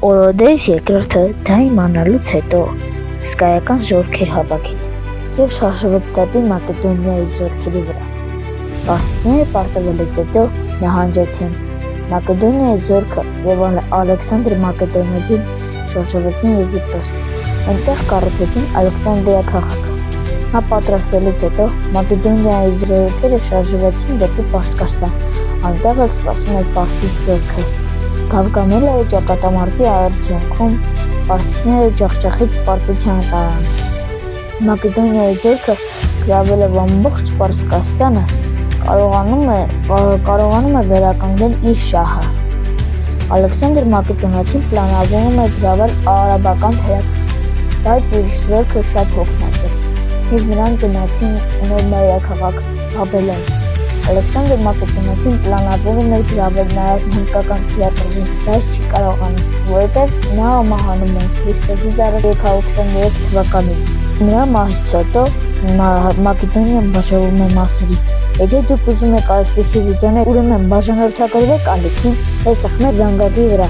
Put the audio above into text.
Օրոդես երկրորդը դա իմանալուց հետո հսկայական զորքեր հավաքեց և շարժվեց դեպի Մակեդոնիայի զորքերի վրա։ Պարսիկները պարտվելուց հետո նահանջեցին։ Մակեդոնիայի զորքը և Ալեքսանդր Մակեդոնացին շարժվեցին Եգիպտոս, այնտեղ կառուցեցին Ալեքսանդրիա քաղաքը։ Նա պատրաստելուց հետո Մակեդոնիայի զորքերը շարժվեցին դեպի Պարսկաստան, այնտեղ էլ սպասում էր Պարսից զորքը։ Գավգամելիայի ճակատամարտի արդյունքում պարսիկները ջախջախից պարտության տարան։ Մակեդոնիայի զորքը գրավելով ամբողջ Պարսկաստանը կարողանում է վերականգնել իր շահը։ Ալեքսանդր Մակեդոնացին պլանավորում է գրավել արաբական թերակղզին, բայց իր զորքը շատ հոգնած էր, և նրանք գնացին նոր մայրաքաղաք Բաբելոն։ Ալեքսանդր Մակեդոնացին պլանավորում էր գրավել նաև հնդկական թերակղզին, բայց չի կարողանում, որովհետև նա մահանում է Քրիստոսի դարի 323 թվականին։ Նրա մահից հետո Մակեդոնիան բաժանվում է մասերի։ Եթե դուք ուզում եք այսպիսի վիդեոներ, ուրեմն բաժանորդագրվեք ալիքին այս աղմեր զանգակի վրա։